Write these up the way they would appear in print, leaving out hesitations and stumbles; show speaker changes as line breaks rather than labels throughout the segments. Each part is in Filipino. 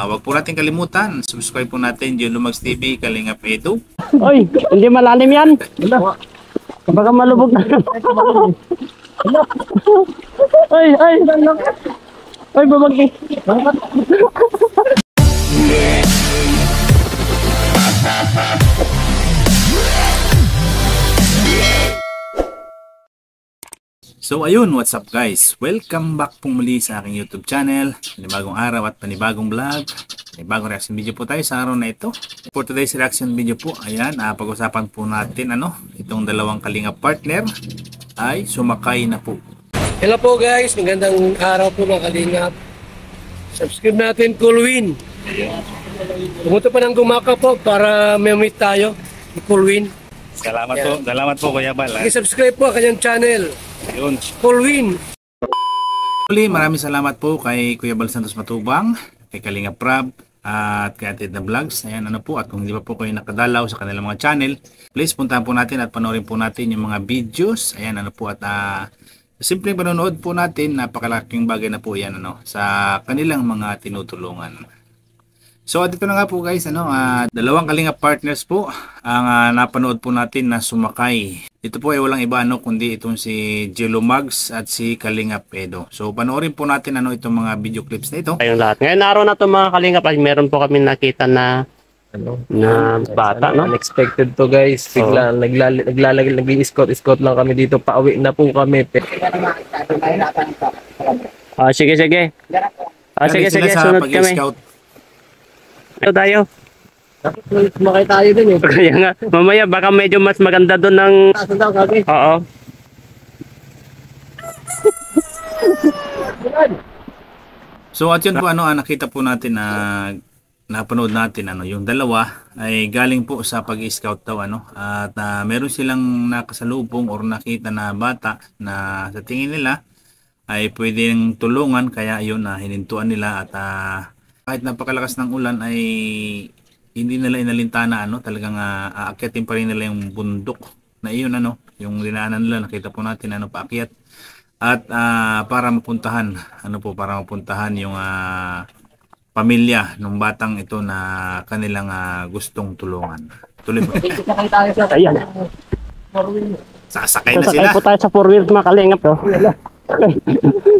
Wag po natin kalimutan, subscribe po natin Jello Mags TV, Kalingap Edo.
Oy, hindi malalim yan. Baka malubog na. Ay, ay. Ay, babagi.
So ayun, what's up guys? Welcome back po muli sa aking YouTube channel. Panibagong araw at panibagong vlog. Panibagong reaction video po tayo sa araw na ito. For today's reaction video po, ayan, pag-usapan po natin itong dalawang Kalingap partner ay sumakay na po.
Hello po guys, magandang araw po mga Kalingap. Subscribe natin Coolwin. Pumunta pa ng Gumaka po para may meet tayo ni Coolwin.
Salamat po Kuya Bal.
I-subscribe po ang kanyang channel.
Ayun.
Coolwin.
Muli, maraming salamat po kay Kuya Bal Santos Matubang, kay Kalingap Prab, at kay Atid na Vlogs. Ayan, at kung hindi pa po kayo nakadalaw sa kanilang mga channel, please puntahan po natin at panoorin po natin yung mga videos. Ayan, at simpleng panonood po natin, napakalaking bagay na po yan sa kanilang mga tinutulungan. So dito na nga po guys, dalawang Kalingap partners po ang napanood po natin na sumakay. Ito po ay walang iba kundi itong si Jello Mags at si Kalingap Edo. So panoorin po natin itong mga video clips na ito.
Ayun lahat. Ngayon araw na ito mga Kalingap ay meron po kami nakita na bata, no?
Unexpected to guys. Bigla nag-i-escort lang kami dito. Pauwi na po kami.
Sige. Sige, sunod kami. Ito tayo.
Sumakay tayo din eh.
Kaya nga, mamaya baka medyo mas maganda doon ng...
Tasan daw kami.
Oo.
So at yun po nakita po natin na napanood natin yung dalawa ay galing po sa pag-i-scout daw at meron silang nakasalubong or nakita na bata na sa tingin nila ay pwedeng tulungan, kaya yun hinintuan nila at kahit napakalakas ng ulan ay hindi nila inalintana talagang aakyatin pa rin nila yung bundok na iyon yung dinaanan nila, nakita po natin paakyat at para mapuntahan yung pamilya ng batang ito na kanilang gustong tulungan. Tuloy po.
Ayan.
Sasakay na sila.
Sasakay po tayo sa 4-wheel mga Kalingap.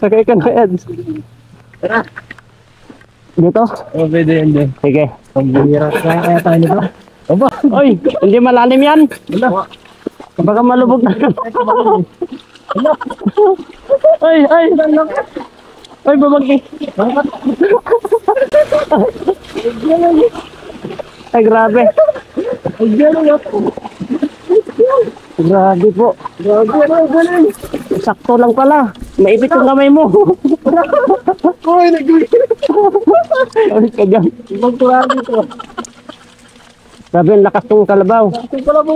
Sakay ka na, Ed.
Tara.
Dito?
O, pwede yan din.
Sige.
Pambihira kaya tayo nito. Aba.
Oy, hindi malalim yan.
Wala.
Baka malubog na. Ay, ay. Ay, babagi. Ay, grabe. Grabe po.
Grabe.
Sakto lang pala. Maipit yung kamay mo.
Uy,
Ay, kagam.
ibang grabe ito.
Grabe ang lakas ng kalabaw.
Ito pala po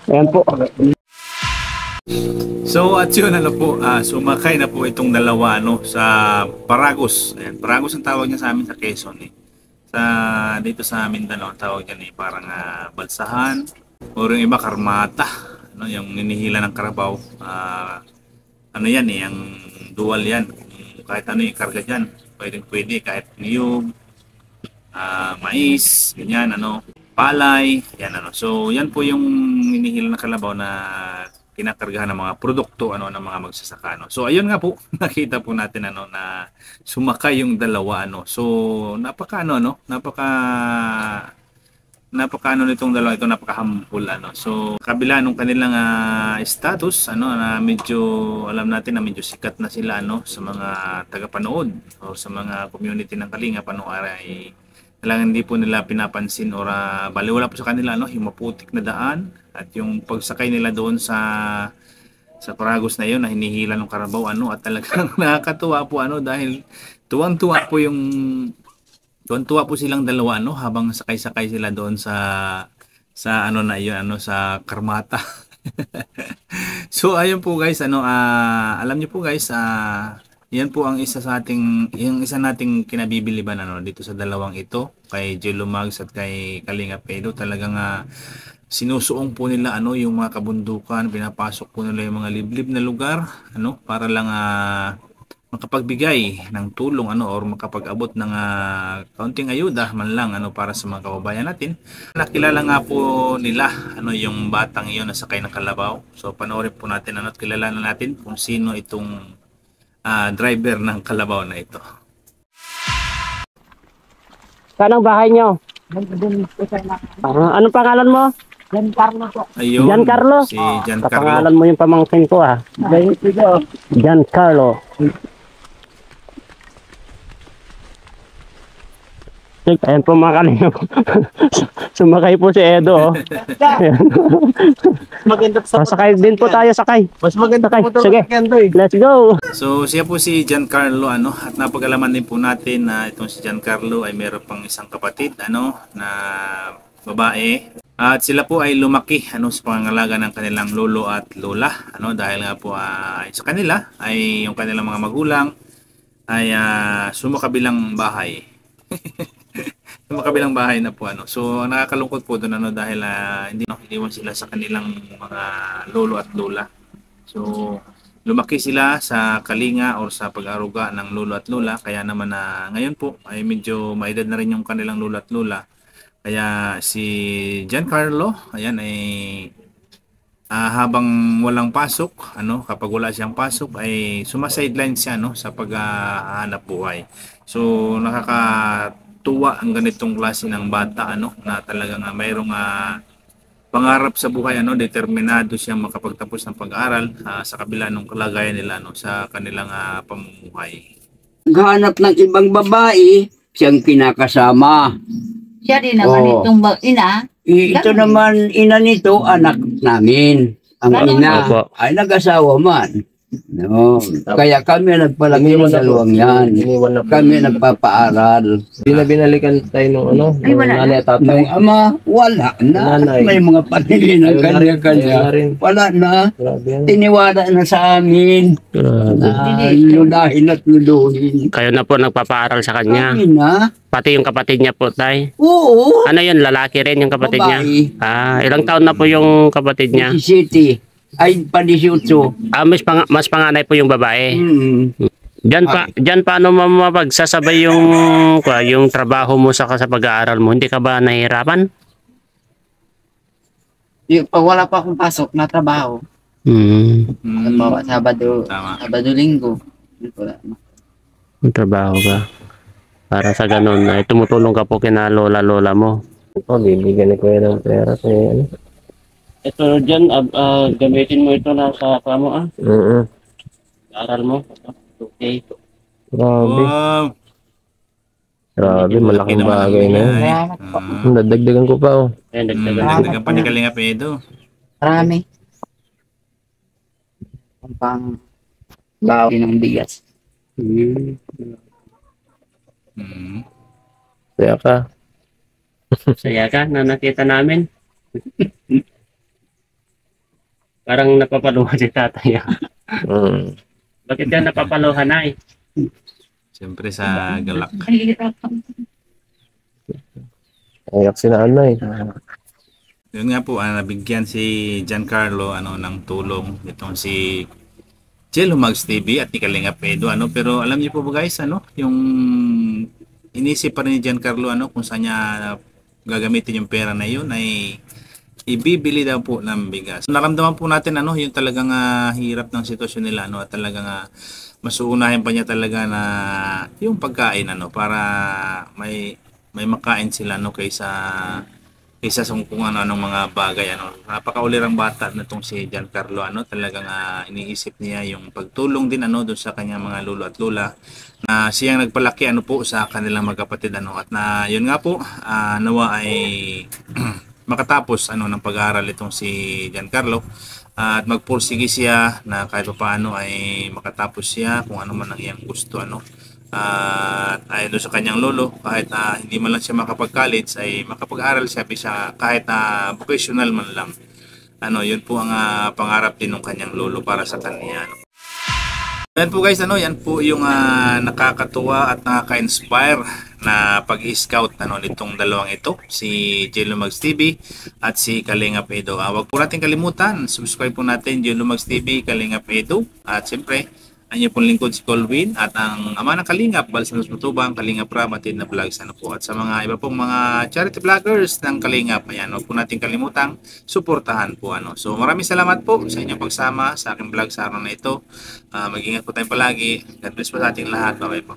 Ayan po.
So at yun sumakay na po itong dalawa sa Paragos. Ayan, Paragos ang tawag niya sa amin sa Quezon dito sa Mindanao ang tawag niya parang balsahan o yung iba karmata, yung ninihila ng karabaw. Yan yung dual yan, kahit yung karga dyan pwede kahit niyog, mais, ganyan palay, yan so yan po yung ninihila ng kalabaw na kinakargahan ng mga produkto ng mga magsasaka. So ayun nga po, nakita po natin na sumakay yung dalawa so napaka nitong dalawa ito, napaka-humble so kabila nung kanilang status na medyo alam natin na medyo sikat na sila sa mga tagapanood o sa mga community ng Kalingap ay talagang hindi po nila pinapansin or baliwala po sa kanila yung maputik na daan at yung pagsakay nila doon sa Paragos na yun na hinihila ng karabaw at talagang nakakatuwa po dahil tuwang-tuwa po silang dalawa habang sakay-sakay sila doon sa sa karmata. So ayun po guys alam niyo po guys yan po ang isa nating kinabibiliban dito sa dalawang ito, kay Jello Mags at kay Kalingap Edo. Talagang sinusuong po nila yung mga kabundukan, pinapasok po nila yung mga liblib na lugar para lang makapagbigay ng tulong ano or makapag-abot ng kaunting ayuda man lang ano para sa mga kababayan natin. Nakilala nga po nila ano yung batang iyon na sakay ng kalabaw. So panoorin po natin ano at kilalanin natin kung sino itong driver ng kalabaw na ito.
Saan ang bahay nyo? Anong pangalan mo?
Ayun,
Giancarlo?
si Giancarlo.
Kapangalan mo yung pamangkin ko Giancarlo. Ayan po mga kalingap. Sumakay po si Edo.
Maganda sa
Sakay din po tayo, sakay.
mas maganda
Sakay.
motor
Sige.
Kendo eh.
Let's go.
So siya po si Giancarlo ano at napag-alaman din po natin na itong si Giancarlo ay meron pang isang kapatid ano na babae at sila po ay lumaki ano sa pangangalaga ng kanilang lolo at lola ano dahil nga po sa kanila ay yung kanilang mga magulang ay sumakabilang bahay. Makabilang bahay na po ano. So nakakalungkot po doon ano dahil hindi iniwan sila sa kanilang mga lolo at lola. So lumaki sila sa kalinga or sa pag-aruga ng lolo at lola kaya naman ngayon po ay medyo maedad na rin yung kanilang lolo at lola. Kaya si Giancarlo ayan ay habang walang pasok ano kapag wala siyang pasok ay sumasideline siya no sa paghahanap buhay. So nakakatuwa ang ganitong klase ng bata ano na talagang mayroong pangarap sa buhay ano determinado siyang makapagtapos ng pag-aaral sa kabila ng kalagayan nila no sa kanilang pamumuhay.
Naghanap ng ibang babae, siyang kinakasama.
Siya din naman
Oo.
itong ina.
Ito naman, ina nito, anak namin. Ang
Ganun
ina
ba?
ay nag-asawa man. No. Kaya kami nagpalaki ng dalawang yan.
Iniwan na po.
Kami nagpapaaral.
Hindi na binalikan tayo nung
Ay,
nung
wala
nanay at tatay.
Nung ama, wala na.
Nanay.
May mga panili
Ayaw na
ng
rin.
kanya-kanya.
Ayaw na rin.
Wala na.
Grabe yan.
Tiniwala na sa amin. Na lunahin at luluhin.
Kayo na po nagpapaaral sa kanya.
Kami na.
Pati yung kapatid niya po, tay.
Oo.
Ano yun, lalaki rin yung kapatid niya?
Babae.
Ilang taon na po yung kapatid niya?
City. Ay, pa-18.
Mas panganay po yung babae. Diyan paano mapagsasabay yung trabaho mo sa pag-aaral mo? Hindi ka ba nahihirapan?
Pag wala pa akong pasok na trabaho, halimbawa
Tama.
Sabado, Linggo, wala.
Yung trabaho ka. Para sa ganun, ay tumutulong ka po kina lola mo.
Bibigyan ni Kuya ng pera.
Ito dyan, gamitin mo ito na sa mo aral mo. Okay.
Grabe.
Wow.
Grabe, malaking
naman ang
bagay na yan.
bigay.
Salamat po.
Nadagdagan ko pa oh.
Ayan, dagdagan.
Dagdagan pa ni Kalinga Pedro.
Marami. Ang pang bawi ng bigas.
Kaya ka.
Saya ka na nakita namin. Parang napapaluhan si tatay. Bakit ka napapaluhan ay?
Siyempre sa galak.
Ayak si nanay.
Yun nga po, nabigyan si Giancarlo ng tulong itong si Jello Mags TV at ni Kalinga Pedro pero alam niyo po ba guys yung inisip pa rin ni Giancarlo kung saan niya gagamitin yung pera na yun ay ibibili daw po ng bigas. Naramdaman po natin yung talagang hirap ng sitwasyon nila at talagang mas uunahin pa niya talaga na yung pagkain para may makain sila kaysa sa kung anong mga bagay napakaulirang bata na tong si Giancarlo talagang iniisip niya yung pagtulong din doon sa kanyang mga lolo at lola na siyang nagpalaki po sa kanilang magkapatid at na yun nga po nawa ay makatapos ng pag-aaral itong si Giancarlo at magpursige siya na kahit paano ay makatapos siya kung ano man ang iyang gusto at ay doon sa kanyang lolo kahit hindi man lang siya makapag-college ay makapag-aral siya kahit vocational man lang yun po ang pangarap din ng kanyang lolo para sa kanya yan po guys yan po yung nakakatuwa at nakaka-inspire na pag-scout nitong dalawang ito si Jello Mags TV at si Kalinga Pedro. Huwag po natin kalimutan, subscribe po natin Jello Mags TV, Kalinga Pedro at siyempre ang inyong pong lingkod si Colwin at ang ama ng Kalingap, Balsanos Matubang, Kalingap Ramatid na vlogs, ano po. At sa mga iba pong mga charity vloggers ng Kalingap, ayan, huwag po natin kalimutang suportahan po, ano. So maraming salamat po sa inyong pagsama sa aking vlog sa araw na ito. Mag-ingat po tayong palagi. God bless po sa ating lahat. Bye-bye po.